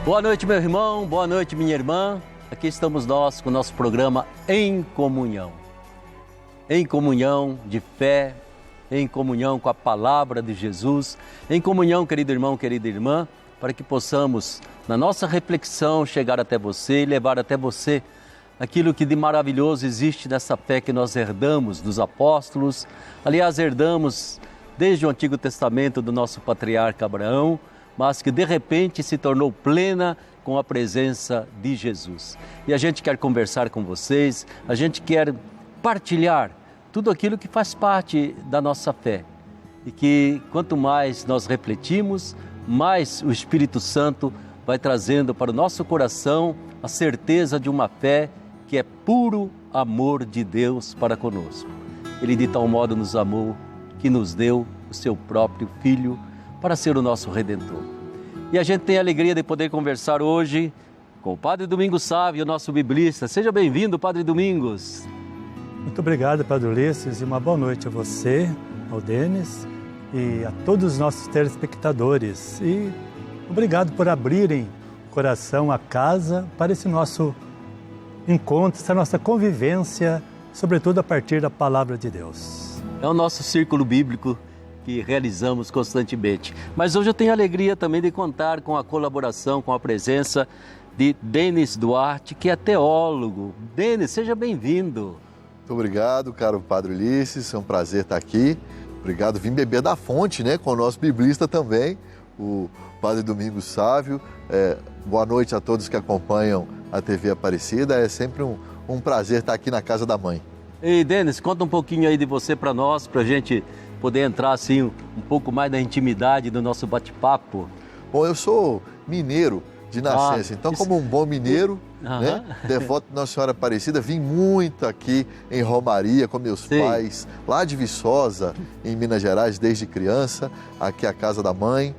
Boa noite, meu irmão, boa noite, minha irmã. Aqui estamos nós com o nosso programa Em Comunhão. Em comunhão de fé, em comunhão com a palavra de Jesus, em comunhão, querido irmão, querida irmã, para que possamos, na nossa reflexão, chegar até você e levar até você aquilo que de maravilhoso existe nessa fé que nós herdamos dos apóstolos. Aliás, herdamos desde o Antigo Testamento do nosso patriarca Abraão, mas que de repente se tornou plena com a presença de Jesus. E a gente quer conversar com vocês, a gente quer partilhar tudo aquilo que faz parte da nossa fé. E que quanto mais nós refletimos, mais o Espírito Santo vai trazendo para o nosso coração a certeza de uma fé que é puro amor de Deus para conosco. Ele de tal modo nos amou que nos deu o seu próprio Filho para ser o nosso Redentor. E a gente tem a alegria de poder conversar hoje com o Padre Domingos Sávio, o nosso biblista. Seja bem-vindo, Padre Domingos. Muito obrigado, Padre Ulisses, e uma boa noite a você, ao Denis e a todos os nossos telespectadores. E obrigado por abrirem o coração, a casa, para esse nosso encontro, essa nossa convivência, sobretudo a partir da Palavra de Deus. É o nosso círculo bíblico que realizamos constantemente. Mas hoje eu tenho a alegria também de contar com a colaboração, com a presença de Denis Duarte, que é teólogo. Denis, seja bem-vindo. Muito obrigado, caro Padre Ulisses, é um prazer estar aqui. Obrigado, vim beber da fonte, né, com o nosso biblista também, o Padre Domingos Sávio. Boa noite a todos que acompanham a TV Aparecida. É sempre um prazer estar aqui na casa da mãe. Ei, Denis, conta um pouquinho aí de você para nós, para a gente poder entrar assim um pouco mais na intimidade do nosso bate-papo. Bom, eu sou mineiro de nascença, então como um bom mineiro, né, devoto de Nossa Senhora Aparecida, vim muito aqui em Romaria com meus pais, lá de Viçosa, em Minas Gerais, desde criança, aqui a casa da mãe.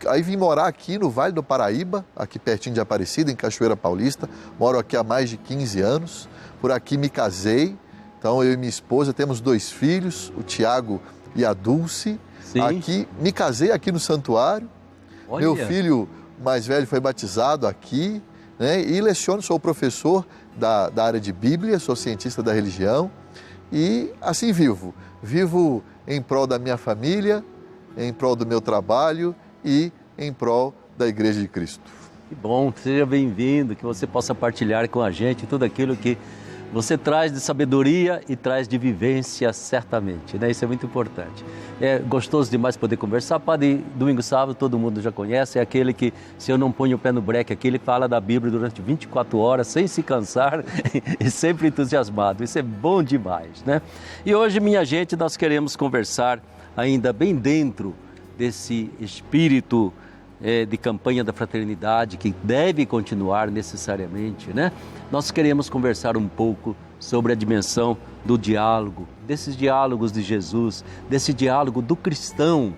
Aí vim morar aqui no Vale do Paraíba, aqui pertinho de Aparecida, em Cachoeira Paulista. Moro aqui há mais de 15 anos, por aqui me casei. Então, eu e minha esposa temos 2 filhos, o Tiago e a Dulce. Sim. Aqui, me casei aqui no santuário. Olha. Meu filho mais velho foi batizado aqui, né? E leciono, sou professor da área de Bíblia, sou cientista da religião. E assim vivo. Vivo em prol da minha família, em prol do meu trabalho e em prol da Igreja de Cristo. Que bom, seja bem-vindo, que você possa partilhar com a gente tudo aquilo que você traz de sabedoria e traz de vivência, certamente, né? Isso é muito importante. É gostoso demais poder conversar. Padre Domingos Sávio, todo mundo já conhece, é aquele que, se eu não ponho o pé no breque aqui, ele fala da Bíblia durante 24 horas, sem se cansar e sempre entusiasmado. Isso é bom demais, né? E hoje, minha gente, nós queremos conversar ainda bem dentro desse espírito de campanha da fraternidade, que deve continuar necessariamente, né? Nós queremos conversar um pouco sobre a dimensão do diálogo, desses diálogos de Jesus, desse diálogo do cristão,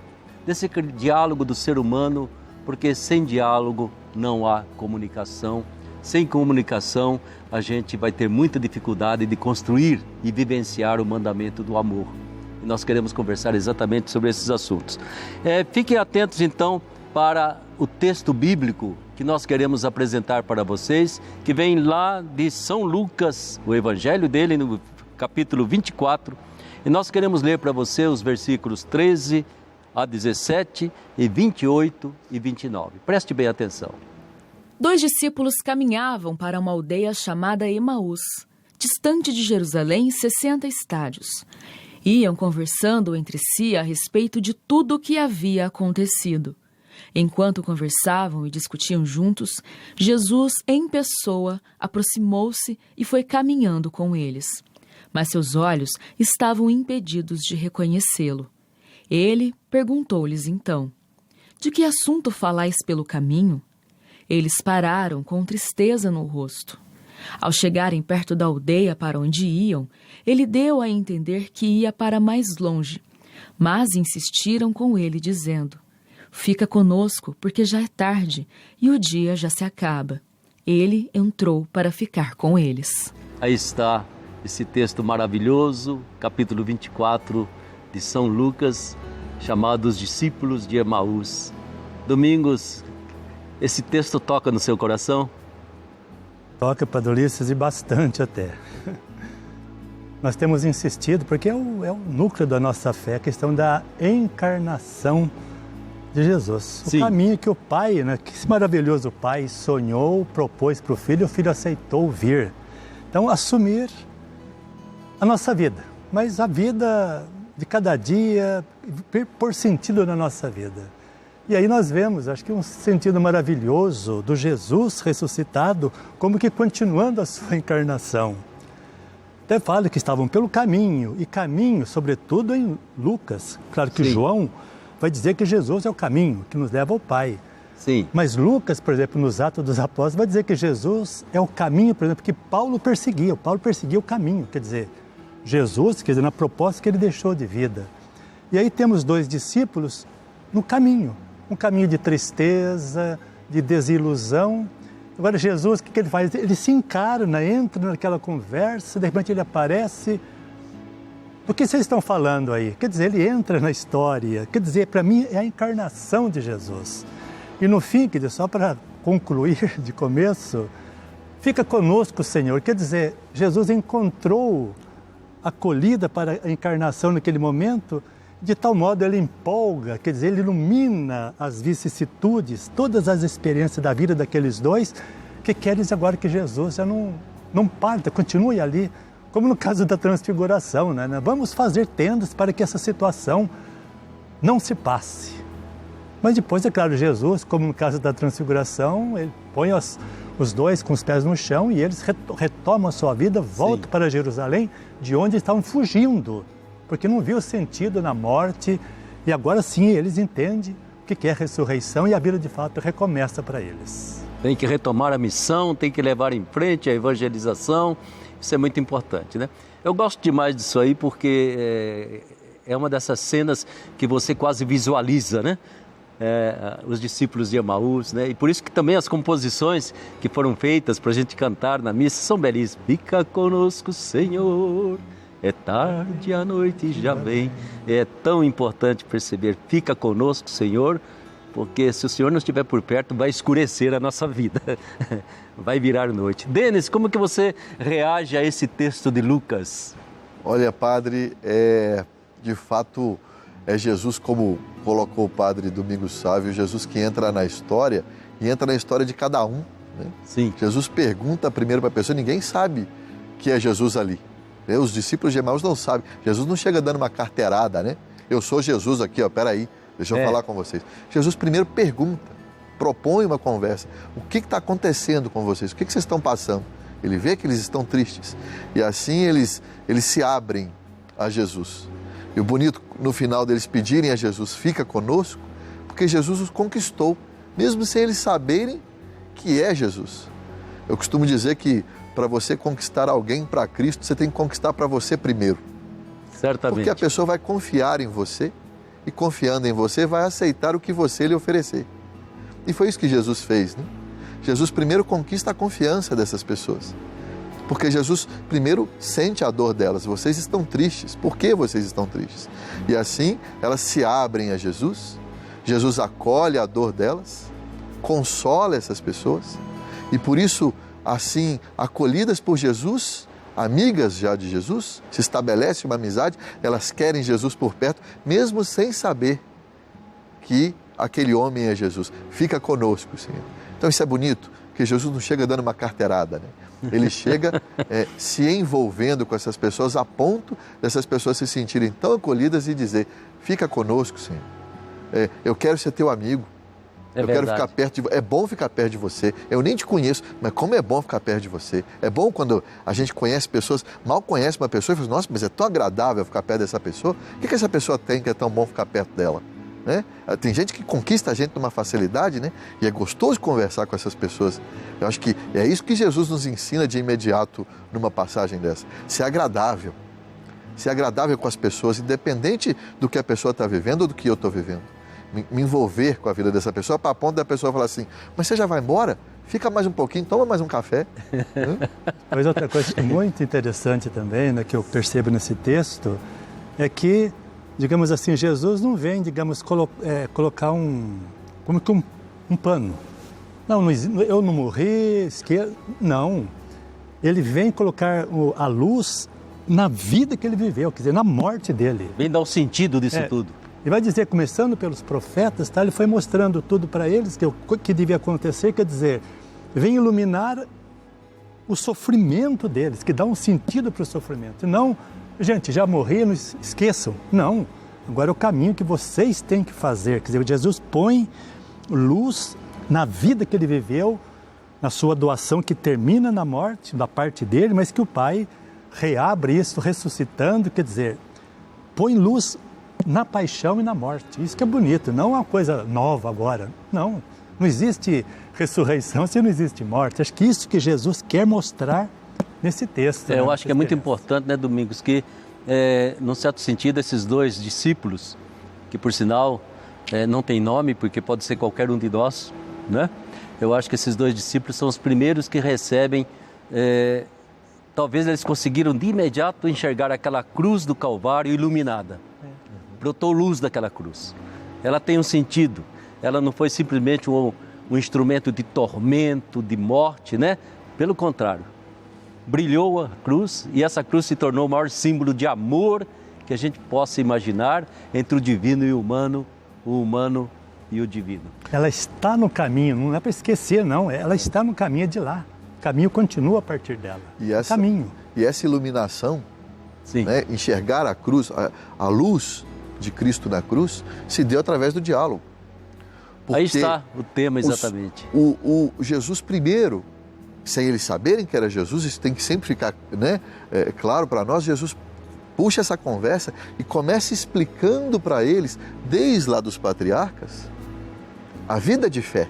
desse diálogo do ser humano, porque sem diálogo não há comunicação. Sem comunicação, a gente vai ter muita dificuldade de construir e vivenciar o mandamento do amor. E nós queremos conversar exatamente sobre esses assuntos. Fiquem atentos, então, para o texto bíblico que nós queremos apresentar para vocês, que vem lá de São Lucas, o evangelho dele, no capítulo 24, e nós queremos ler para você os versículos 13 a 17 e 28 e 29. Preste bem atenção. 2 discípulos caminhavam para uma aldeia chamada Emaús, distante de Jerusalém 60 estádios. Iam conversando entre si a respeito de tudo o que havia acontecido. Enquanto conversavam e discutiam juntos, Jesus, em pessoa, aproximou-se e foi caminhando com eles. Mas seus olhos estavam impedidos de reconhecê-lo. Ele perguntou-lhes então: de que assunto falais pelo caminho? Eles pararam com tristeza no rosto. Ao chegarem perto da aldeia para onde iam, ele deu a entender que ia para mais longe, mas insistiram com ele, dizendo: fica conosco, porque já é tarde e o dia já se acaba. Ele entrou para ficar com eles. Aí está esse texto maravilhoso, capítulo 24 de São Lucas, chamado Os Discípulos de Emaús. Domingos, Esse texto toca no seu coração? Toca, Padre Ulisses, e bastante até. Nós temos insistido, porque é o núcleo da nossa fé, a questão da encarnação de Jesus. Sim. O caminho que o Pai, né, que esse maravilhoso Pai sonhou, propôs para o Filho aceitou vir. Então, assumir a nossa vida, mas a vida de cada dia, por sentido na nossa vida. E aí nós vemos, acho que um sentido maravilhoso do Jesus ressuscitado, como que continuando a sua encarnação. Até fala que estavam pelo caminho, e caminho, sobretudo em Lucas. Claro que João vai dizer que Jesus é o caminho que nos leva ao Pai. Sim. Mas Lucas, por exemplo, nos Atos dos Apóstolos, vai dizer que Jesus é o caminho, por exemplo, que Paulo perseguia. Paulo perseguia o caminho, quer dizer, Jesus, quer dizer, na proposta que ele deixou de vida. E aí temos 2 discípulos no caminho. Um caminho de tristeza, de desilusão. Agora Jesus, o que ele faz? Ele se encarna, entra naquela conversa, de repente ele aparece. Do que vocês estão falando aí? Quer dizer, ele entra na história. Quer dizer, para mim é a encarnação de Jesus. E no fim, quer dizer, só para concluir de começo, fica conosco, Senhor. Quer dizer, Jesus encontrou acolhida para a encarnação naquele momento. De tal modo ele empolga, quer dizer, ele ilumina as vicissitudes, todas as experiências da vida daqueles 2 que querem agora que Jesus já não parta, continue ali, como no caso da transfiguração, né? Vamos fazer tendas para que essa situação não se passe. Mas depois, é claro, Jesus, como no caso da transfiguração, ele põe os 2 com os pés no chão e eles retomam a sua vida, voltam para Jerusalém, de onde estavam fugindo. Porque não viu sentido na morte, e agora sim eles entendem o que é a ressurreição e a vida de fato recomeça para eles. Tem que retomar a missão, tem que levar em frente a evangelização, isso é muito importante, né? Eu gosto demais disso aí porque é uma dessas cenas que você quase visualiza, né? Os discípulos de Emaús, né? E por isso que também as composições que foram feitas para a gente cantar na missa são belíssimas. Fica conosco, Senhor. É tarde, a noite já vem. É tão importante perceber, fica conosco, Senhor, porque se o Senhor não estiver por perto, vai escurecer a nossa vida, vai virar noite. Denis, como que você reage a esse texto de Lucas? Olha, padre, de fato, é Jesus, como colocou o padre Domingos Sávio, Jesus que entra na história, e entra na história de cada um, né? Sim. Jesus pergunta primeiro para a pessoa, ninguém sabe que é Jesus ali. Os discípulos de Emaús não sabem. Jesus não chega dando uma carteirada, né? Eu sou Jesus aqui, ó, peraí, deixa eu falar com vocês. Jesus primeiro pergunta, propõe uma conversa. O que está acontecendo com vocês? O que vocês estão passando? Ele vê que eles estão tristes. E assim eles se abrem a Jesus. E o bonito, no final deles pedirem a Jesus, fica conosco, porque Jesus os conquistou, mesmo sem eles saberem que é Jesus. Eu costumo dizer que para você conquistar alguém para Cristo, você tem que conquistar para você primeiro. Certamente. Porque a pessoa vai confiar em você e, confiando em você, vai aceitar o que você lhe oferecer. E foi isso que Jesus fez, né? Jesus primeiro conquista a confiança dessas pessoas. Porque Jesus primeiro sente a dor delas. Vocês estão tristes. Por que vocês estão tristes? E assim, elas se abrem a Jesus. Jesus acolhe a dor delas, consola essas pessoas. E por isso, assim, acolhidas por Jesus, amigas já de Jesus, se estabelece uma amizade, elas querem Jesus por perto, mesmo sem saber que aquele homem é Jesus. Fica conosco, Senhor. Então isso é bonito, porque Jesus não chega dando uma carteirada, né? Ele chega se envolvendo com essas pessoas a ponto dessas pessoas se sentirem tão acolhidas e dizer, fica conosco, Senhor. Eu quero ser teu amigo. Eu quero ficar perto de você. É bom ficar perto de você. Eu nem te conheço, mas como é bom ficar perto de você. É bom quando a gente conhece pessoas, mal conhece uma pessoa e fala, nossa, mas é tão agradável ficar perto dessa pessoa. O que essa pessoa tem que é tão bom ficar perto dela? Né? Tem gente que conquista a gente numa facilidade, né? E é gostoso conversar com essas pessoas. Eu acho que é isso que Jesus nos ensina de imediato numa passagem dessa. Ser agradável. Ser agradável com as pessoas, independente do que a pessoa está vivendo ou do que eu estou vivendo. Me envolver com a vida dessa pessoa, para a ponto da pessoa falar assim, mas você já vai embora? Fica mais um pouquinho, toma mais um café. Mas outra coisa que é muito interessante também, né, que eu percebo nesse texto, é que, digamos assim, Jesus não vem, digamos, colocar como que um pano Não, eu não morri, não. Ele vem colocar a luz na vida que ele viveu, quer dizer, na morte dele. Vem dar o sentido disso tudo. Ele vai dizer, começando pelos profetas, tá? Ele foi mostrando tudo para eles que devia acontecer, quer dizer, vem iluminar o sofrimento deles, que dá um sentido para o sofrimento. Não, gente, já morri, não esqueçam. Não, agora é o caminho que vocês têm que fazer. Quer dizer, Jesus põe luz na vida que ele viveu, na sua doação que termina na morte, da parte dele, mas que o Pai reabre isso, ressuscitando, quer dizer, põe luz na paixão e na morte. Isso que é bonito, não é uma coisa nova agora. Não existe ressurreição se não existe morte. Acho que isso que Jesus quer mostrar nesse texto. Eu acho que é muito importante, né, Domingos, que, num certo sentido, esses dois discípulos, que por sinal não tem nome, porque pode ser qualquer um de nós, né? Eu acho que esses dois discípulos são os primeiros que recebem, talvez eles conseguiram de imediato enxergar aquela cruz do Calvário iluminada. Brotou luz daquela cruz. Ela tem um sentido. Ela não foi simplesmente um instrumento de tormento, de morte, né? Pelo contrário, brilhou a cruz e essa cruz se tornou o maior símbolo de amor que a gente possa imaginar entre o divino e o humano e o divino. Ela está no caminho, não é para esquecer, não. Ela está no caminho de lá. O caminho continua a partir dela. E essa iluminação, né, enxergar a cruz, a luz de Cristo na cruz, se deu através do diálogo. Porque aí está o tema exatamente. O Jesus primeiro, sem eles saberem que era Jesus, isso tem que sempre ficar, né, claro para nós, Jesus puxa essa conversa e começa explicando para eles, desde lá dos patriarcas, a vida de fé.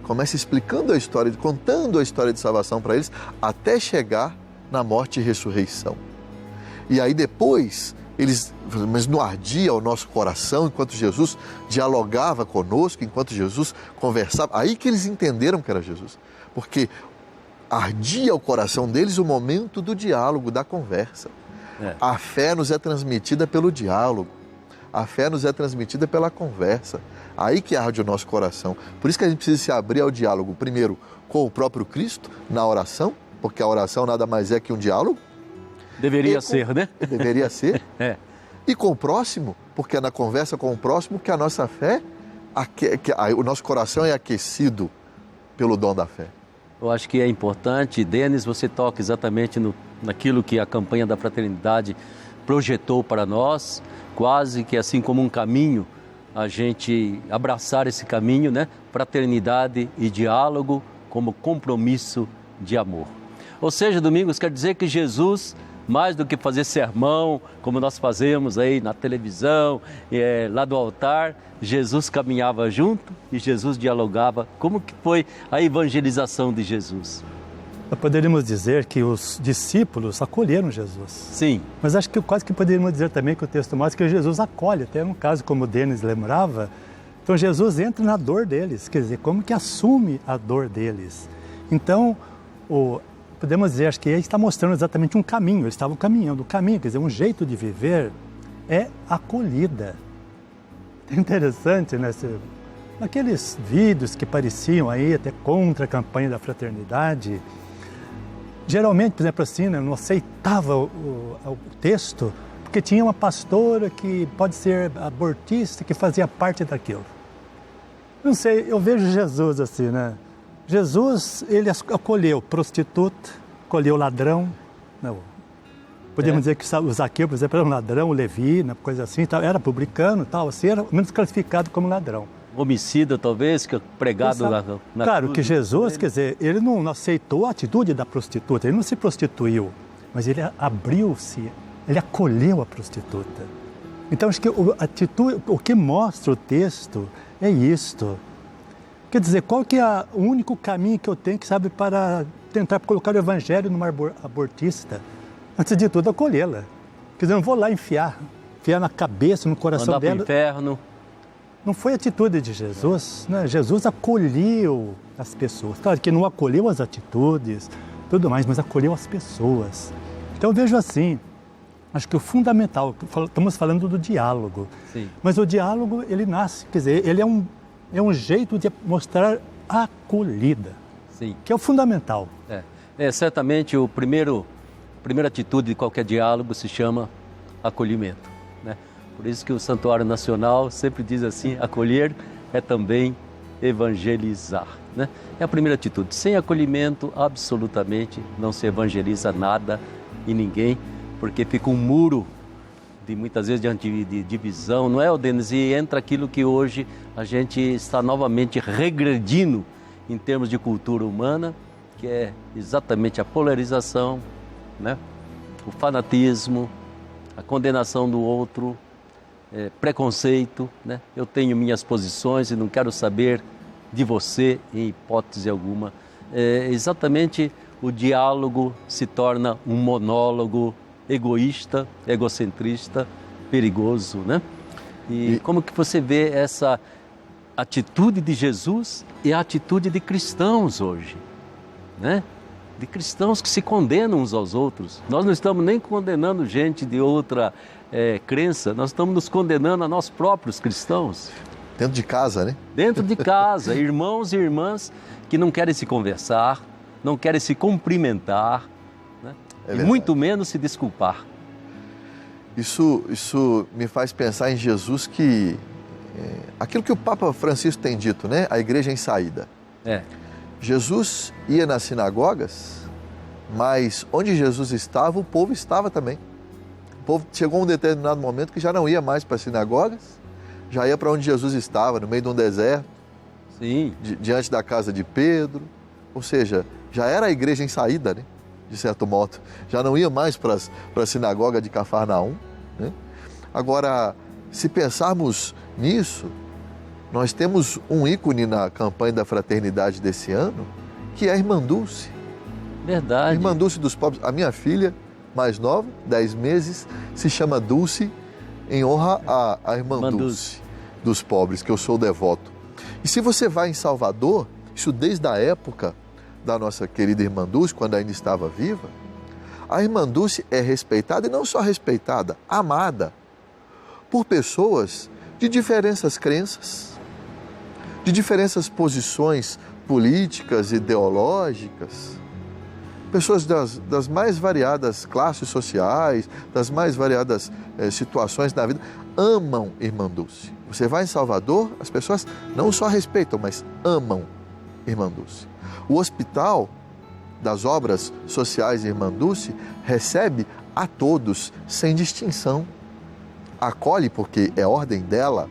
Começa explicando a história, contando a história de salvação para eles, até chegar na morte e ressurreição. E aí depois, mas não ardia o nosso coração enquanto Jesus dialogava conosco, enquanto Jesus conversava. Aí que eles entenderam que era Jesus. Porque ardia o coração deles o momento do diálogo, da conversa. A fé nos é transmitida pelo diálogo. A fé nos é transmitida pela conversa. Aí que arde o nosso coração. Por isso que a gente precisa se abrir ao diálogo, primeiro com o próprio Cristo, na oração, porque a oração nada mais é que um diálogo. Deveria ser, né? Deveria ser. E com o próximo, porque é na conversa com o próximo que a nossa fé, o nosso coração é aquecido pelo dom da fé. Eu acho que é importante, Denis, você toca exatamente naquilo que a campanha da Fraternidade projetou para nós, quase que assim como um caminho, a gente abraçar esse caminho, né? Fraternidade e diálogo como compromisso de amor. Ou seja, Domingos, quer dizer que Jesus, mais do que fazer sermão, como nós fazemos aí na televisão, lá do altar, Jesus caminhava junto e Jesus dialogava. Como que foi a evangelização de Jesus? Poderíamos dizer que os discípulos acolheram Jesus. Sim. Mas acho que quase que poderíamos dizer também que o texto mostra que Jesus acolhe, até no caso como o Denis lembrava. Então Jesus entra na dor deles, quer dizer, como que assume a dor deles. Então, podemos dizer, acho que ele está mostrando exatamente um caminho, eles estavam caminhando, o caminho, quer dizer, um jeito de viver é acolhida. É interessante, né? Aqueles vídeos que pareciam aí até contra a campanha da fraternidade, geralmente, por exemplo, assim, né, não aceitava o texto, porque tinha uma pastora que pode ser abortista, que fazia parte daquilo. Não sei, eu vejo Jesus assim, né? Jesus, ele acolheu prostituta, acolheu ladrão. Não. Podemos dizer que o Zaqueu, por exemplo, era um ladrão, o Levi, né, coisa assim, era publicano, tal, assim, era menos classificado como ladrão. Homicida, talvez, que pregado na claro cruz, que Jesus, quer dizer, ele não aceitou a atitude da prostituta, ele não se prostituiu, mas ele abriu-se, ele acolheu a prostituta. Então, acho que o que mostra o texto é isto. Quer dizer, qual que é o único caminho que eu tenho, que sabe, para tentar colocar o evangelho numa abortista? Antes de tudo, acolhê-la. Quer dizer, eu não vou lá enfiar na cabeça, no coração dela. Mandar para o inferno. Não foi a atitude de Jesus, né? Jesus acolheu as pessoas. Claro que não acolheu as atitudes, tudo mais, mas acolheu as pessoas. Então eu vejo assim, acho que o fundamental, estamos falando do diálogo. Sim. Mas o diálogo, ele nasce, quer dizer, ele é um jeito de mostrar acolhida, Sim. que é o fundamental. Certamente a primeira atitude de qualquer diálogo se chama acolhimento, né? Por isso que o Santuário Nacional sempre diz assim, acolher é também evangelizar, né? É a primeira atitude. Sem acolhimento, absolutamente não se evangeliza nada e ninguém, porque fica um muro de muitas vezes de divisão, não é, Denis? E entra aquilo que hoje a gente está novamente regredindo em termos de cultura humana, que é exatamente a polarização, né? O fanatismo, a condenação do outro, preconceito, né? Eu tenho minhas posições e não quero saber de você em hipótese alguma. Exatamente o diálogo se torna um monólogo egoísta, egocentrista, perigoso, né? E como que você vê essa atitude de Jesus e a atitude de cristãos hoje, né? De cristãos que se condenam uns aos outros. Nós não estamos nem condenando gente de outra crença, nós estamos nos condenando a nós próprios cristãos. Dentro de casa, né? Dentro de casa, irmãos e irmãs que não querem se conversar, não querem se cumprimentar, né? E muito menos se desculpar. Isso me faz pensar em Jesus que... aquilo que o Papa Francisco tem dito, né? A igreja em saída. Jesus ia nas sinagogas, mas onde Jesus estava, o povo estava também. O povo chegou a um determinado momento que já não ia mais para as sinagogas, já ia para onde Jesus estava, no meio de um deserto, Sim. Diante da casa de Pedro. Ou seja, já era a igreja em saída, né? De certo modo. Já não ia mais para a sinagoga de Cafarnaum, né? Agora, se pensarmos nisso, nós temos um ícone na campanha da fraternidade desse ano, que é a Irmã Dulce. Verdade. Irmã Dulce dos pobres. A minha filha mais nova, 10 meses, se chama Dulce, em honra à Irmã Dulce dos pobres, que eu sou devoto. E se você vai em Salvador, isso desde a época da nossa querida Irmã Dulce, quando ainda estava viva, a Irmã Dulce é respeitada, e não só respeitada, amada por pessoas de diferentes crenças, de diferentes posições políticas, ideológicas, pessoas das mais variadas classes sociais, das mais variadas situações da vida, amam Irmã Dulce. Você vai em Salvador, as pessoas não só respeitam, mas amam Irmã Dulce. O Hospital das Obras Sociais Irmã Dulce recebe a todos, sem distinção. Acolhe, porque é ordem dela,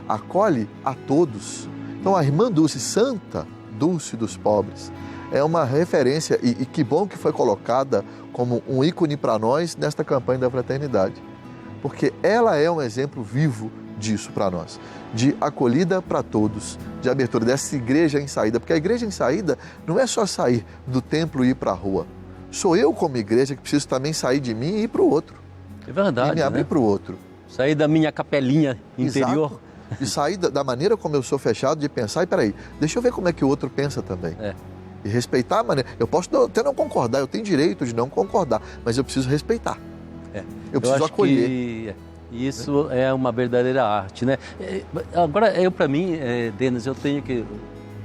acolhe a todos. Então a Irmã Dulce, Santa Dulce dos pobres, é uma referência, e que bom que foi colocada como um ícone para nós nesta campanha da fraternidade, porque ela é um exemplo vivo disso para nós, de acolhida para todos, de abertura dessa igreja em saída, porque a igreja em saída não é só sair do templo e ir para a rua. Sou eu como igreja que preciso também sair de mim e ir para o outro. É verdade, e me abrir para o outro. Sair da minha capelinha interior. Exato. E sair da maneira como eu sou fechado, de pensar, e peraí, deixa eu ver como é que o outro pensa também. E respeitar a maneira. Eu posso até não concordar, eu tenho direito de não concordar, mas eu preciso respeitar. Eu preciso acolher. Que isso é uma verdadeira arte, né? Agora, para mim, Denis, eu tenho que...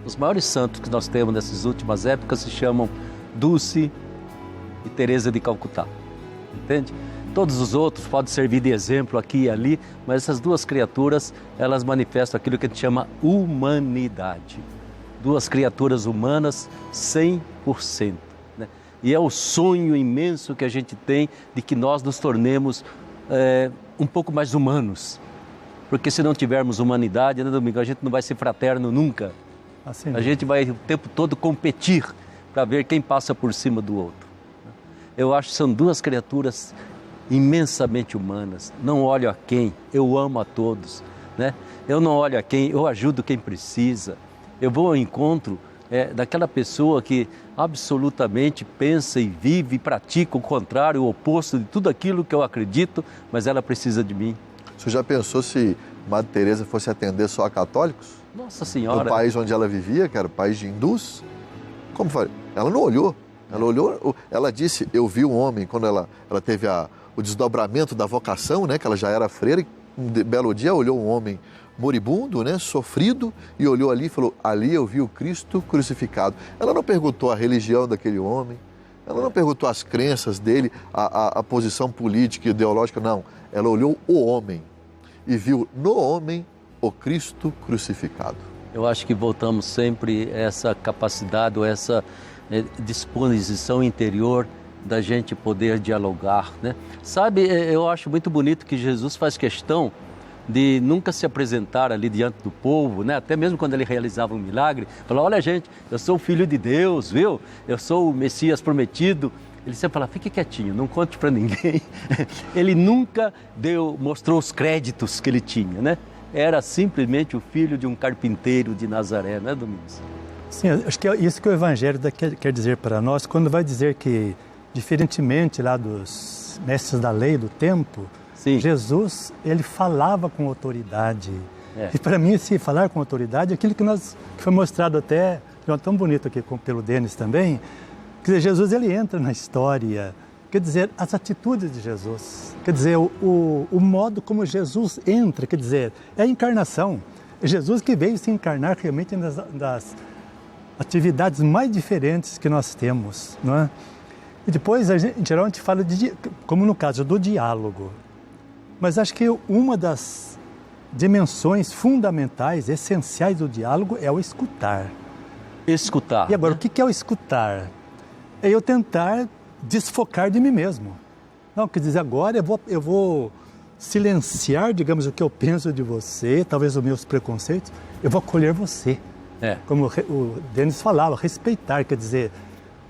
Os maiores santos que nós temos nessas últimas épocas se chamam Dulce e Teresa de Calcutá, entende? Todos os outros podem servir de exemplo aqui e ali, mas essas duas criaturas, elas manifestam aquilo que a gente chama humanidade. Duas criaturas humanas 100%. Né? E é o sonho imenso que a gente tem de que nós nos tornemos um pouco mais humanos. Porque se não tivermos humanidade, né, Domingo, a gente não vai ser fraterno nunca. Assim, a gente vai o tempo todo competir para ver quem passa por cima do outro. Eu acho que são duas criaturas imensamente humanas. Não olho a quem, eu amo a todos, né? Eu não olho a quem, eu ajudo quem precisa. Eu vou ao encontro daquela pessoa que absolutamente pensa e vive e pratica o contrário, o oposto de tudo aquilo que eu acredito, mas ela precisa de mim. Você já pensou se Madre Teresa fosse atender só a católicos? Nossa Senhora! No país onde ela vivia, que era o país de hindus? Como foi? Ela não olhou. Ela olhou, ela disse, eu vi um homem, quando ela teve o desdobramento da vocação, né, que ela já era freira, e um belo dia olhou um homem moribundo, né, sofrido, e olhou ali e falou, ali eu vi o Cristo crucificado. Ela não perguntou a religião daquele homem, ela não perguntou as crenças dele, a posição política e ideológica, não. Ela olhou o homem e viu no homem o Cristo crucificado. Eu acho que voltamos sempre a essa capacidade, ou essa disposição interior da gente poder dialogar, né? Sabe, eu acho muito bonito que Jesus faz questão de nunca se apresentar ali diante do povo, né? Até mesmo quando ele realizava um milagre, falar, olha gente, eu sou o Filho de Deus, viu? Eu sou o Messias prometido. Ele sempre fala, fique quietinho, não conte para ninguém. Ele nunca mostrou os créditos que ele tinha, né? Era simplesmente o filho de um carpinteiro de Nazaré, né, Domingos? Sim, acho que é isso que o Evangelho quer dizer para nós, quando vai dizer que, diferentemente lá dos mestres da lei do tempo, sim, Jesus, ele falava com autoridade. E para mim, esse falar com autoridade é aquilo que foi mostrado até, tão bonito aqui pelo Denis também. Quer dizer, Jesus, ele entra na história, quer dizer, as atitudes de Jesus, quer dizer, o modo como Jesus entra, quer dizer, é a encarnação. É Jesus que veio se encarnar realmente das atividades mais diferentes que nós temos, não é? E depois, em geral, a gente fala, como no caso do diálogo. Mas acho que uma das dimensões fundamentais, essenciais do diálogo é o escutar. Escutar. E agora, o que é o escutar? É eu tentar desfocar de mim mesmo. Não, quer dizer, agora eu vou silenciar, digamos, o que eu penso de você, talvez os meus preconceitos, eu vou acolher você. Como o Denis falava, respeitar, quer dizer,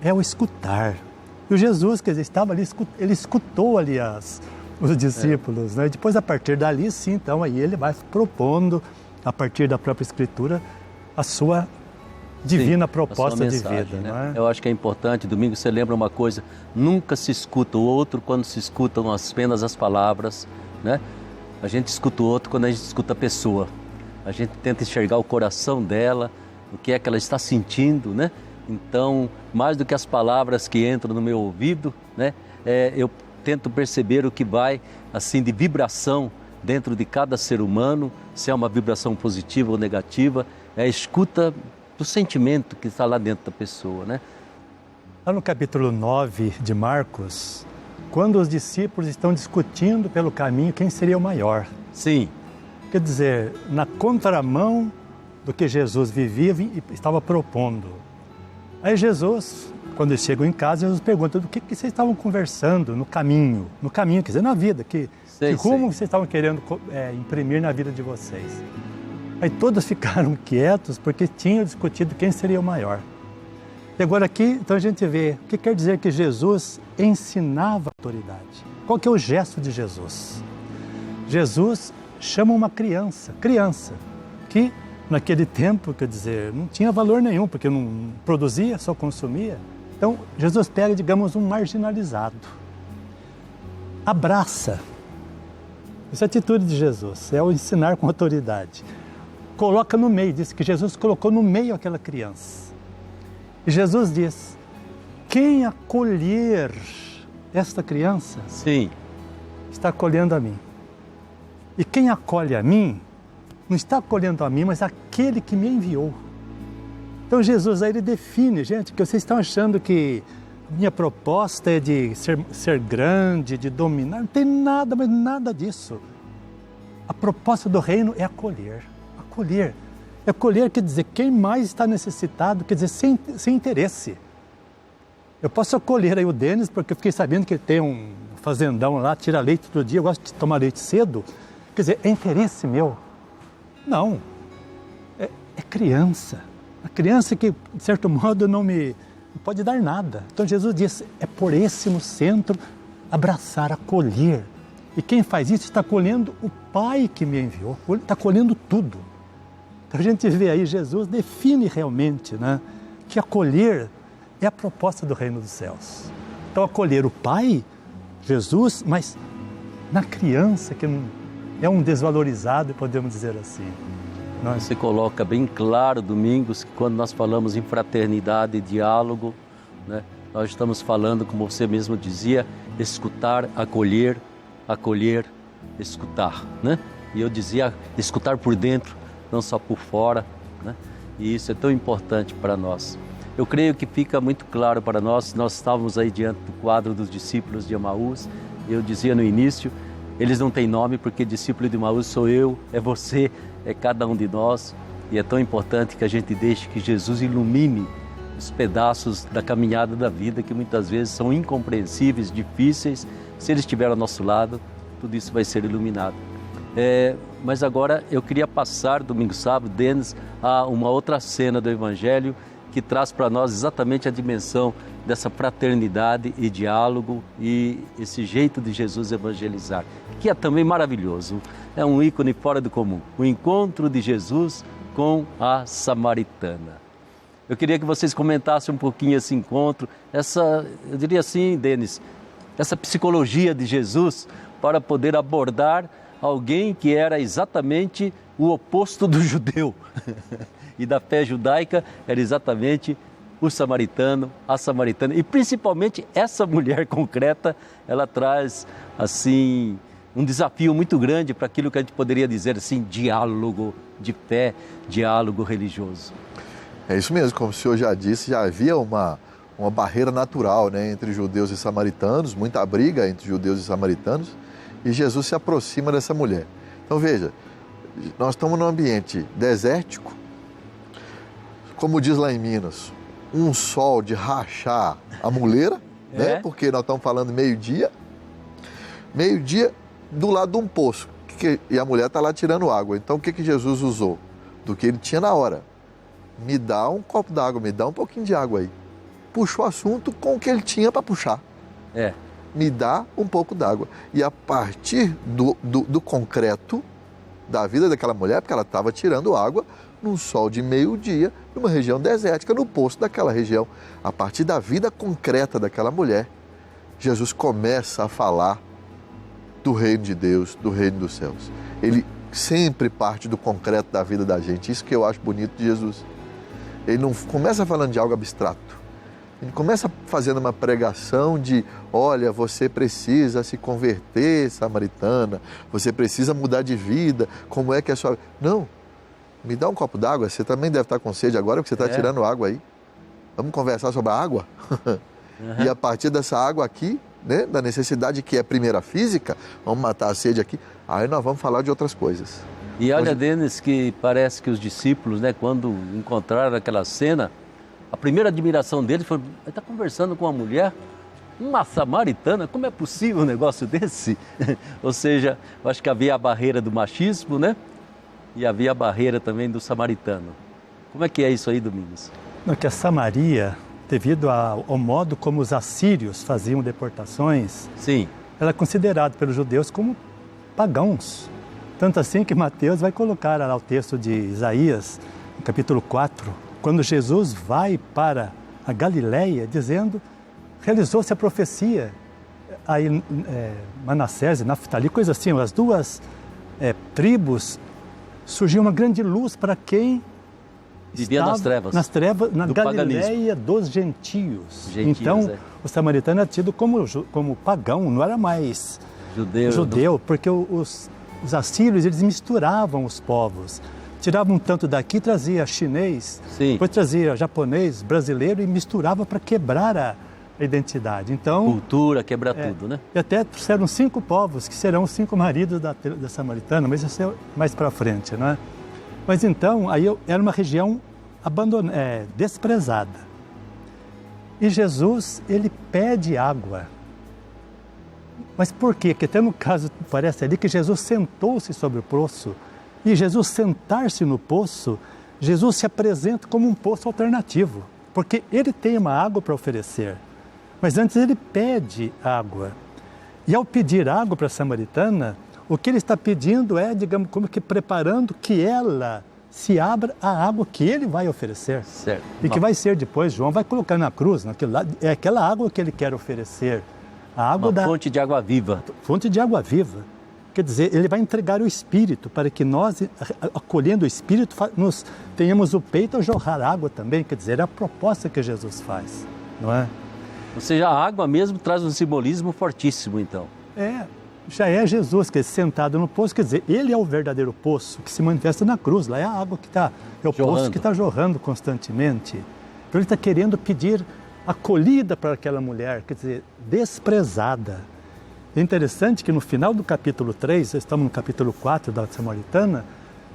é o escutar. E o Jesus, quer dizer, estava ali, ele escutou ali os discípulos, né? E depois, a partir dali, sim, então, aí ele vai propondo, a partir da própria Escritura, a sua divina proposta de vida. Né? Não é? Eu acho que é importante, Domingos, você lembra uma coisa, nunca se escuta o outro quando se escutam apenas as palavras, né? A gente escuta o outro quando a gente escuta a pessoa. A gente tenta enxergar o coração dela, o que é que ela está sentindo, né? Então, mais do que as palavras que entram no meu ouvido, né? Eu tento perceber o que vai, assim, de vibração dentro de cada ser humano, se é uma vibração positiva ou negativa, é a escuta do sentimento que está lá dentro da pessoa, né? Lá no capítulo 9 de Marcos, quando os discípulos estão discutindo pelo caminho quem seria o maior. Sim. Quer dizer, na contramão do que Jesus vivia e estava propondo. Aí Jesus, quando eles chegam em casa, Jesus pergunta do que vocês estavam conversando no caminho, quer dizer, na vida, que rumo vocês estavam querendo imprimir na vida de vocês. Aí todos ficaram quietos porque tinham discutido quem seria o maior. E agora aqui, então a gente vê o que quer dizer que Jesus ensinava a autoridade. Qual que é o gesto de Jesus? Jesus chama uma criança, que naquele tempo, quer dizer, não tinha valor nenhum, porque não produzia, só consumia. Então, Jesus pega, digamos, um marginalizado, abraça. Essa é a atitude de Jesus, é o ensinar com autoridade. Coloca no meio, diz que Jesus colocou no meio aquela criança. E Jesus diz, quem acolher esta criança, sim, está acolhendo a mim. E quem acolhe a mim, não está acolhendo a mim, mas aquele que me enviou. Então Jesus aí ele define, gente, que vocês estão achando que minha proposta é de ser grande, de dominar, não tem nada, mas nada disso. A proposta do reino é acolher. Acolher. Acolher quer dizer quem mais está necessitado, quer dizer sem interesse. Eu posso acolher aí o Denis, porque eu fiquei sabendo que ele tem um fazendão lá, tira leite todo dia, eu gosto de tomar leite cedo. Quer dizer, é interesse meu? Não. É criança. A criança que, de certo modo, não pode dar nada. Então Jesus diz, é por esse no centro, abraçar, acolher. E quem faz isso está acolhendo o Pai que me enviou, está acolhendo tudo. Então a gente vê aí, Jesus define realmente, né, que acolher é a proposta do reino dos céus. Então acolher o Pai, Jesus, mas na criança que é um desvalorizado, podemos dizer assim. Você coloca bem claro, Domingos, que quando nós falamos em fraternidade e diálogo, né, nós estamos falando, como você mesmo dizia, escutar, acolher, escutar, né? E eu dizia escutar por dentro, não só por fora, né? E isso é tão importante para nós. Eu creio que fica muito claro para nós estávamos aí diante do quadro dos discípulos de Emaús. Eu dizia no início, eles não têm nome porque discípulo de Emaús sou eu, é você, é cada um de nós. E é tão importante que a gente deixe que Jesus ilumine os pedaços da caminhada da vida que muitas vezes são incompreensíveis, difíceis. Se Ele estiver ao nosso lado, tudo isso vai ser iluminado. Mas agora eu queria passar, domingo, sábado, Denis, a uma outra cena do Evangelho que traz para nós exatamente a dimensão dessa fraternidade e diálogo e esse jeito de Jesus evangelizar, que é também maravilhoso. É um ícone fora do comum, o encontro de Jesus com a samaritana. Eu queria que vocês comentassem um pouquinho esse encontro, eu diria assim, Denis, essa psicologia de Jesus para poder abordar alguém que era exatamente o oposto do judeu. E da fé judaica era exatamente o samaritano, a samaritana. E principalmente essa mulher concreta, ela traz assim um desafio muito grande para aquilo que a gente poderia dizer assim, diálogo de fé, diálogo religioso. É isso mesmo, como o senhor já disse, já havia uma barreira natural, né, entre judeus e samaritanos, muita briga entre judeus e samaritanos, e Jesus se aproxima dessa mulher. Então veja, nós estamos num ambiente desértico, como diz lá em Minas, um sol de rachar a muleira, né? Porque nós estamos falando meio-dia do lado de um poço, e a mulher está lá tirando água. Então o que Jesus usou? Do que ele tinha na hora. Me dá um copo d'água, me dá um pouquinho de água aí. Puxou o assunto com o que ele tinha para puxar. Me dá um pouco d'água. E a partir do concreto da vida daquela mulher, porque ela estava tirando água num sol de meio-dia, numa região desértica, no poço daquela região. A partir da vida concreta daquela mulher, Jesus começa a falar do reino de Deus, do reino dos céus. Ele sempre parte do concreto da vida da gente. Isso que eu acho bonito de Jesus. Ele não começa falando de algo abstrato. Ele começa fazendo uma pregação de, olha, você precisa se converter, samaritana, você precisa mudar de vida, como é que é a sua... Não, me dá um copo d'água, você também deve estar com sede agora, porque você está tirando água aí. Vamos conversar sobre a água? E a partir dessa água aqui, né, da necessidade que é primeira física, vamos matar a sede aqui, aí nós vamos falar de outras coisas. E olha, Denis, que parece que os discípulos, né, quando encontraram aquela cena, a primeira admiração deles foi, ele está conversando com uma mulher, uma samaritana, como é possível um negócio desse? Ou seja, eu acho que havia a barreira do machismo, né? E havia a barreira também do samaritano. Como é que é isso aí, Domingos? Que a Samaria, devido ao modo como os assírios faziam deportações, sim, era considerado pelos judeus como pagãos. Tanto assim que Mateus vai colocar lá o texto de Isaías, no capítulo 4, quando Jesus vai para a Galileia, dizendo, realizou-se a profecia, aí Manassés e Naftali, coisa assim, as duas tribos, surgiu uma grande luz para quem vivia nas trevas, na Galileia dos gentios. Então, o samaritano era tido como pagão, não era mais judeu, porque os assírios, eles misturavam os povos. Tiravam um tanto daqui, trazia chinês, depois trazia japonês, brasileiro e misturava para quebrar a identidade. Então, cultura, quebrar tudo, né? E até trouxeram 5 povos, que serão os 5 maridos da samaritana, mas isso é mais para frente, não é? Mas então, aí era uma região desprezada. E Jesus, ele pede água. Mas por quê? Porque até no caso, parece ali que Jesus sentou-se sobre o poço. E Jesus sentar-se no poço, Jesus se apresenta como um poço alternativo. Porque ele tem uma água para oferecer. Mas antes ele pede água. E ao pedir água para a samaritana, o que ele está pedindo é, digamos, como que preparando que ela se abra a água que ele vai oferecer. Certo. E que vai ser depois, João vai colocar na cruz, é aquela água que ele quer oferecer. A água fonte de água viva. Fonte de água viva. Quer dizer, ele vai entregar o Espírito para que nós, acolhendo o Espírito, tenhamos o peito a jorrar água também. Quer dizer, é a proposta que Jesus faz, não é? Ou seja, a água mesmo traz um simbolismo fortíssimo, então. já é Jesus, que é sentado no poço, quer dizer, ele é o verdadeiro poço que se manifesta na cruz, lá é a água que está, é o poço que está jorrando constantemente. Então ele está querendo pedir acolhida para aquela mulher, quer dizer, desprezada. É interessante que no final do capítulo 3, estamos no capítulo 4 da Samaritana,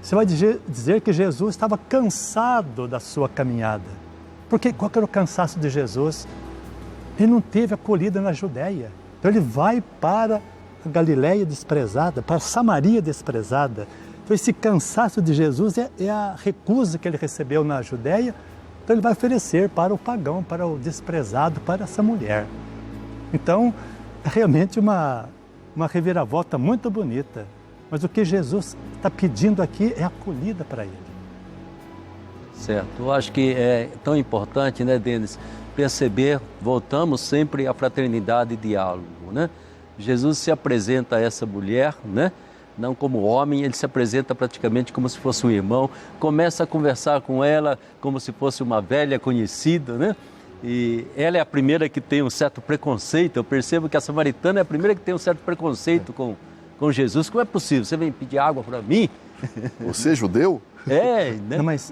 você vai dizer que Jesus estava cansado da sua caminhada. Porque qual que era o cansaço de Jesus? Ele não teve acolhida na Judéia. Então ele vai para a Galiléia desprezada, para a Samaria desprezada. Então esse cansaço de Jesus é a recusa que ele recebeu na Judéia. Então ele vai oferecer para o pagão, para o desprezado, para essa mulher. Então é realmente uma reviravolta muito bonita. Mas o que Jesus está pedindo aqui é acolhida para ele. Certo. Eu acho que é tão importante, né, Denis, perceber, voltamos sempre à fraternidade e diálogo, né? Jesus se apresenta a essa mulher, né? Não como homem, ele se apresenta praticamente como se fosse um irmão, começa a conversar com ela como se fosse uma velha conhecida, né? E ela é a primeira que tem um certo preconceito, eu percebo que a samaritana é a primeira que tem um certo preconceito com Jesus. Como é possível? Você vem pedir água para mim? Você é judeu? Né? Não, mas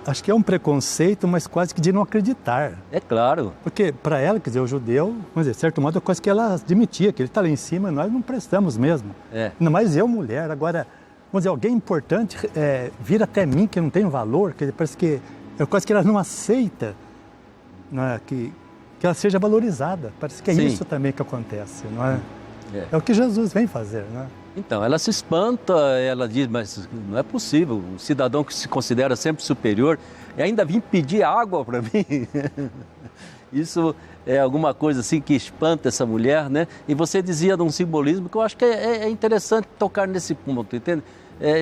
acho que é um preconceito, mas quase que de não acreditar. É claro. Porque para ela, quer dizer, o judeu, vamos dizer, de certo modo, é coisa que ela admitia, que ele está lá em cima, nós não prestamos mesmo. Ainda mais eu, mulher. Agora, vamos dizer, alguém importante vir até mim que não tem valor, que parece que é coisa que ela não aceita, né, que ela seja valorizada. Parece que é isso também que acontece, não é? É o que Jesus vem fazer, né? Então, ela se espanta, ela diz, mas não é possível, um cidadão que se considera sempre superior e ainda vir pedir água para mim. Isso é alguma coisa assim que espanta essa mulher, né? E você dizia de um simbolismo que eu acho que é interessante tocar nesse ponto, entende?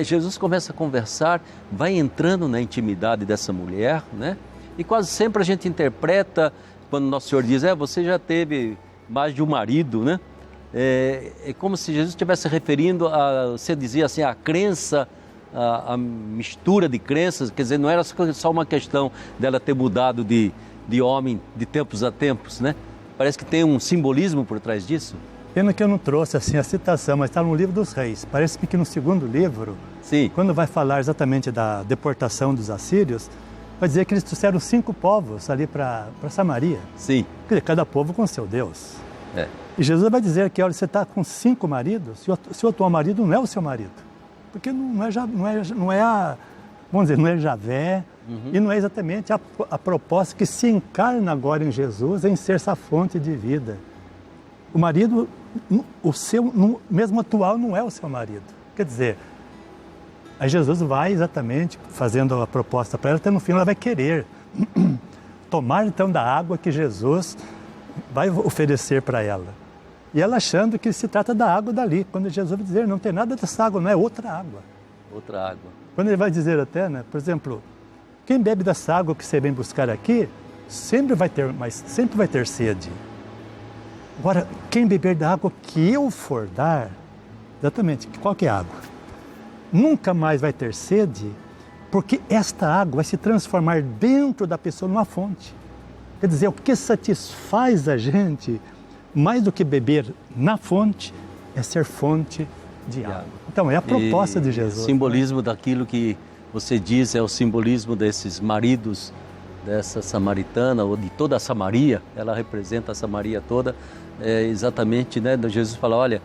Jesus começa a conversar, vai entrando na intimidade dessa mulher, né? E quase sempre a gente interpreta, quando Nosso Senhor diz, você já teve mais de um marido, né? É como se Jesus estivesse referindo você dizia assim, a crença, a mistura de crenças, quer dizer, não era só uma questão dela ter mudado de homem de tempos a tempos, né? Parece que tem um simbolismo por trás disso. Pena que eu não trouxe assim a citação, mas está no livro dos Reis. Parece-me que no segundo livro, quando vai falar exatamente da deportação dos assírios, vai dizer que eles trouxeram 5 povos ali para Samaria. Sim. Quer dizer, cada povo com seu Deus. E Jesus vai dizer que, olha, você está com 5 maridos, seu atual marido não é o seu marido. Porque não é Javé, e não é exatamente a proposta que se encarna agora em Jesus em ser essa fonte de vida. O marido, o seu, mesmo atual, não é o seu marido. Quer dizer, aí Jesus vai exatamente fazendo a proposta para ela, até no fim ela vai querer tomar então da água que Jesus vai oferecer para ela. E ela achando que se trata da água dali, quando Jesus vai dizer, não tem nada dessa água, não é outra água. Outra água. Quando ele vai dizer até, né, por exemplo, quem bebe dessa água que você vem buscar aqui, sempre vai ter sede. Agora, quem beber da água que eu for dar, exatamente, qual que é a água? Nunca mais vai ter sede, porque esta água vai se transformar dentro da pessoa numa fonte. Quer dizer, o que satisfaz a gente, mais do que beber na fonte, é ser fonte de água. Então, é a proposta de Jesus. O simbolismo daquilo que você diz é o simbolismo desses maridos dessa samaritana, ou de toda a Samaria, ela representa a Samaria toda, exatamente, né? Jesus fala, olha,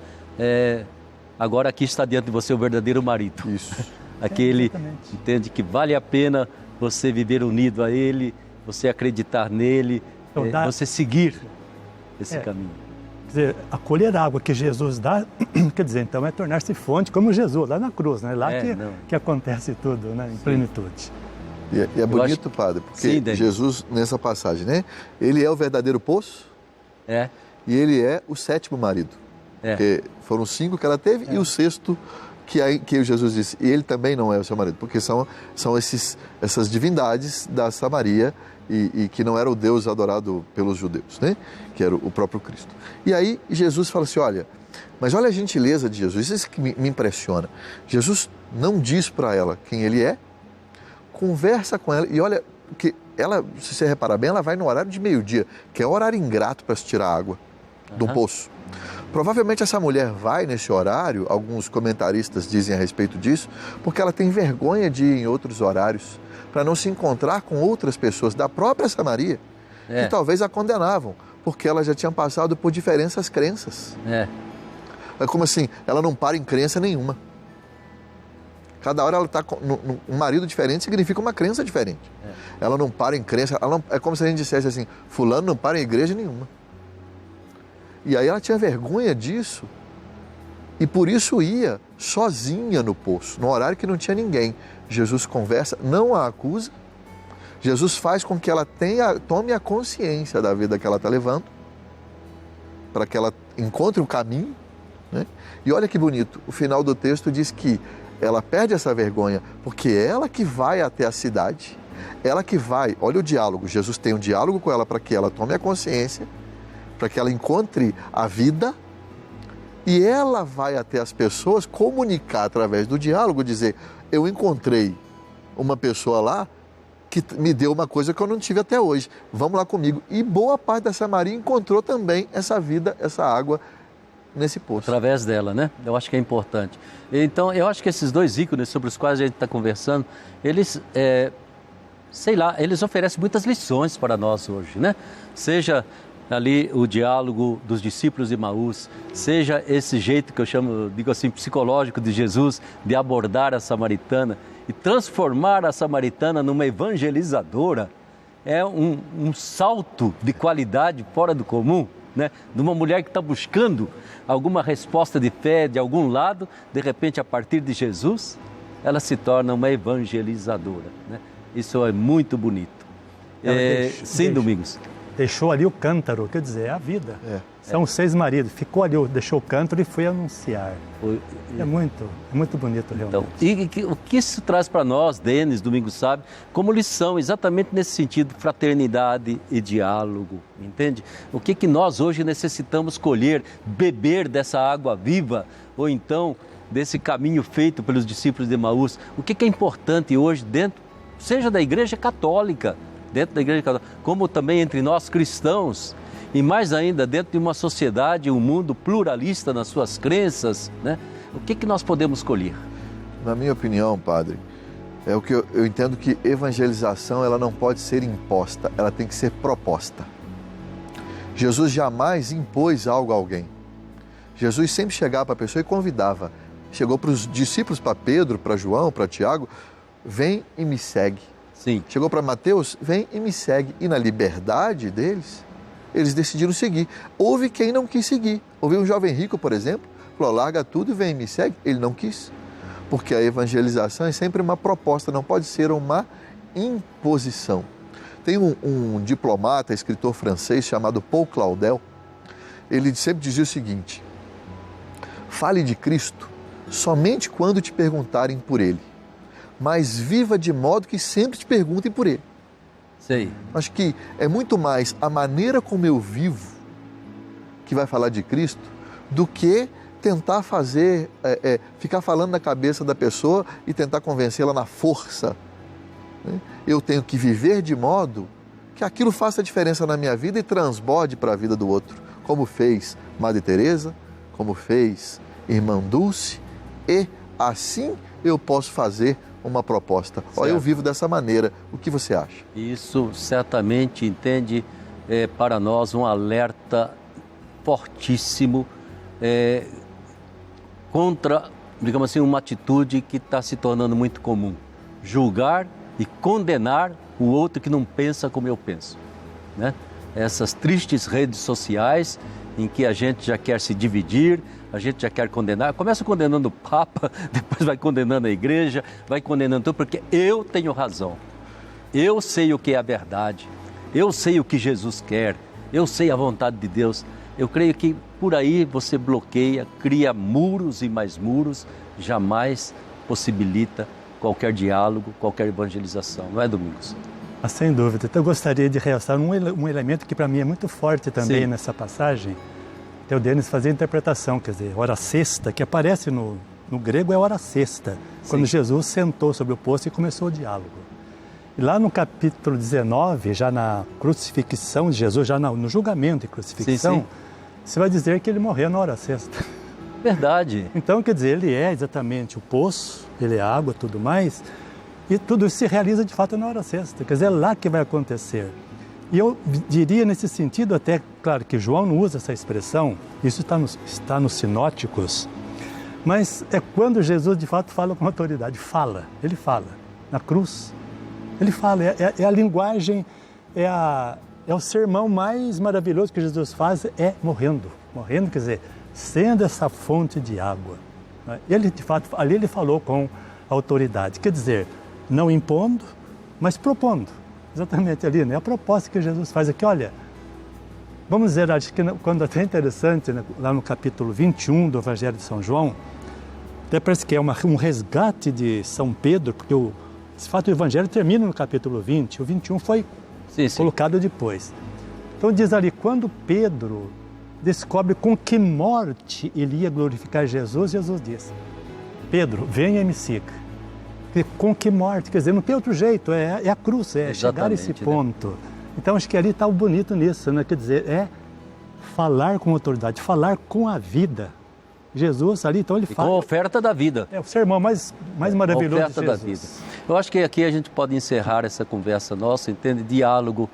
agora aqui está diante de você o verdadeiro marido. Isso. Aquele entende que vale a pena você viver unido a ele, você acreditar nele, você seguir esse caminho. Quer dizer, acolher a água que Jesus dá, quer dizer, então é tornar-se fonte como Jesus, lá na cruz, né? Lá que acontece tudo, né? Em plenitude. E é bonito, padre, porque Jesus, nessa passagem, né? Ele é o verdadeiro poço e ele é o 7º marido. Porque foram 5 que ela teve e o 6º que Jesus disse, e ele também não é o seu marido, porque são essas divindades da Samaria e que não era o Deus adorado pelos judeus, né? Que era o próprio Cristo. E aí Jesus fala assim, mas olha a gentileza de Jesus, isso que me impressiona. Jesus não diz para ela quem ele é, conversa com ela e olha, que ela, se você reparar bem, ela vai no horário de meio-dia, que é o horário ingrato para se tirar água do poço. Provavelmente essa mulher vai nesse horário, alguns comentaristas dizem a respeito disso, porque ela tem vergonha de ir em outros horários, para não se encontrar com outras pessoas da própria Samaria, que talvez a condenavam, porque ela já tinha passado por diferentes crenças. É como assim, ela não para em crença nenhuma. Cada hora ela está com um marido diferente, significa uma crença diferente. Ela não para em crença, é como se a gente dissesse assim, fulano não para em igreja nenhuma. E aí ela tinha vergonha disso e por isso ia sozinha no poço, no horário que não tinha ninguém. Jesus conversa, não a acusa, Jesus faz com que ela tome a consciência da vida que ela está levando, para que ela encontre o caminho, né? E olha que bonito, o final do texto diz que ela perde essa vergonha, porque é ela que vai até a cidade, ela que vai, olha o diálogo, Jesus tem um diálogo com ela para que ela tome a consciência, para que ela encontre a vida, e ela vai até as pessoas comunicar através do diálogo, dizer, eu encontrei uma pessoa lá que me deu uma coisa que eu não tive até hoje, vamos lá comigo. E boa parte da Samaria encontrou também essa vida, essa água nesse poço. Através dela, né? Eu acho que é importante. Então, eu acho que esses dois ícones sobre os quais a gente está conversando, eles, eles oferecem muitas lições para nós hoje, né? Seja ali o diálogo dos discípulos de Emaús, seja esse jeito que eu chamo, digo assim, psicológico de Jesus, de abordar a samaritana e transformar a samaritana numa evangelizadora, é um salto de qualidade fora do comum, né? De uma mulher que está buscando alguma resposta de fé de algum lado, de repente, a partir de Jesus, ela se torna uma evangelizadora, né? Isso é muito bonito. Sim, Domingos. Deixou ali o cântaro, quer dizer, é a vida. São 6 maridos, ficou ali, deixou o cântaro e foi anunciar. É muito bonito, realmente. Então, o que isso traz para nós, Denis, Domingos sabe, como lição, exatamente nesse sentido, fraternidade e diálogo, entende? O que nós hoje necessitamos colher, beber dessa água viva, ou então desse caminho feito pelos discípulos de Emaús. O que é importante hoje dentro, seja da Igreja Católica, como também entre nós cristãos, e mais ainda dentro de uma sociedade, um mundo pluralista nas suas crenças, né? O que nós podemos colher? Na minha opinião, padre, é o que eu entendo que evangelização ela não pode ser imposta, ela tem que ser proposta. Jesus jamais impôs algo a alguém. Jesus sempre chegava para a pessoa e convidava. Chegou para os discípulos, para Pedro, para João, para Tiago, vem e me segue. Sim. Chegou para Mateus, vem e me segue. E na liberdade deles, eles decidiram seguir. Houve quem não quis seguir. Houve um jovem rico, por exemplo, falou, larga tudo e vem e me segue. Ele não quis. Porque a evangelização é sempre uma proposta, não pode ser uma imposição. Tem um diplomata, escritor francês chamado Paul Claudel. Ele sempre dizia o seguinte, fale de Cristo somente quando te perguntarem por Ele, mas viva de modo que sempre te perguntem por Ele. Sei. Acho que é muito mais a maneira como eu vivo que vai falar de Cristo do que tentar ficar falando na cabeça da pessoa e tentar convencê-la na força. Eu tenho que viver de modo que aquilo faça diferença na minha vida e transborde para a vida do outro, como fez Madre Teresa, como fez Irmã Dulce, e assim eu posso fazer uma proposta. Olha, eu vivo dessa maneira. O que você acha? Isso certamente, entende, é para nós um alerta fortíssimo contra, digamos assim, uma atitude que está se tornando muito comum. Julgar e condenar o outro que não pensa como eu penso, né? Essas tristes redes sociais em que a gente já quer se dividir, a gente já quer condenar, começa condenando o Papa, depois vai condenando a igreja, vai condenando tudo, porque eu tenho razão, eu sei o que é a verdade, eu sei o que Jesus quer, eu sei a vontade de Deus. Eu creio que por aí você bloqueia, cria muros e mais muros, jamais possibilita qualquer diálogo, qualquer evangelização, não é, Domingos? Sem dúvida. Então, eu gostaria de realçar um elemento que para mim é muito forte também. Sim. Nessa passagem. O Denis fazia a interpretação, quer dizer, hora sexta, que aparece no grego é hora sexta, sim, quando Jesus sentou sobre o poço e começou o diálogo. E lá no capítulo 19, já na crucifixão de Jesus, já no julgamento e crucifixão, sim, sim, você vai dizer que ele morreu na hora sexta. Verdade. Então, quer dizer, ele é exatamente o poço, ele é água, tudo mais, e tudo isso se realiza de fato na hora sexta. Quer dizer, é lá que vai acontecer. E eu diria nesse sentido até, claro que João não usa essa expressão, isso está nos sinóticos, mas é quando Jesus de fato fala com autoridade, ele fala, na cruz, ele fala, é a linguagem, é o sermão mais maravilhoso que Jesus faz, é morrendo, quer dizer, sendo essa fonte de água. Ele de fato, ali ele falou com autoridade, quer dizer, não impondo, mas propondo. Exatamente ali, né? A proposta que Jesus faz aqui, olha, vamos dizer, acho que quando até interessante, né? Lá no capítulo 21 do Evangelho de São João, até parece que é um resgate de São Pedro, porque de fato o Evangelho termina no capítulo 20, o 21 foi colocado depois. Então diz ali, quando Pedro descobre com que morte ele ia glorificar Jesus, Jesus diz, Pedro, venha e me siga. Com que morte? Quer dizer, não tem outro jeito, é a cruz, é chegar a esse ponto. Né? Então, acho que ali está o bonito nisso, né? Quer dizer, é falar com autoridade, falar com a vida. Jesus ali, então ele fala... Com a oferta da vida. É o sermão mais maravilhoso de Jesus. Da vida. Eu acho que aqui a gente pode encerrar essa conversa nossa, entende? Diálogo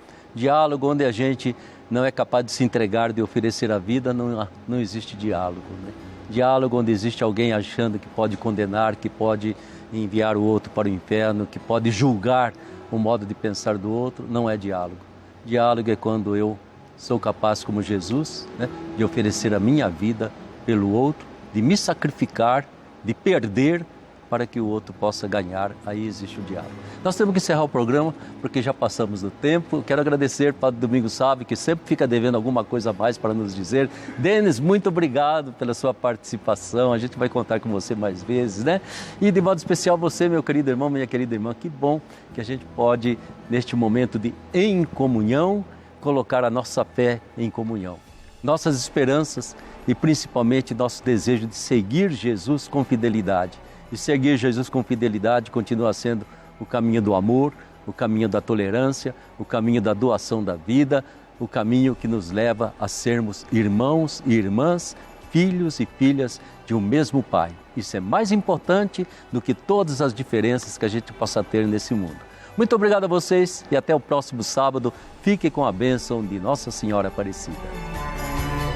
onde a gente não é capaz de se entregar, de oferecer a vida, não existe diálogo. Né? Diálogo onde existe alguém achando que pode condenar, que pode enviar o outro para o inferno, que pode julgar o modo de pensar do outro, não é diálogo. Diálogo é quando eu sou capaz, como Jesus, né, de oferecer a minha vida pelo outro, de me sacrificar, de perder para que o outro possa ganhar. Aí existe o diálogo. Nós temos que encerrar o programa porque já passamos do tempo. Quero agradecer para o Domingos Sabe, que sempre fica devendo alguma coisa a mais para nos dizer. Denis, muito obrigado pela sua participação. A gente vai contar com você mais vezes, né? E de modo especial você, meu querido irmão, minha querida irmã, que bom que a gente pode, neste momento de em comunhão, colocar a nossa fé em comunhão. Nossas esperanças e principalmente nosso desejo de seguir Jesus com fidelidade. E seguir Jesus com fidelidade continua sendo o caminho do amor, o caminho da tolerância, o caminho da doação da vida, o caminho que nos leva a sermos irmãos e irmãs, filhos e filhas de um mesmo Pai. Isso é mais importante do que todas as diferenças que a gente possa ter nesse mundo. Muito obrigado a vocês e até o próximo sábado. Fique com a bênção de Nossa Senhora Aparecida.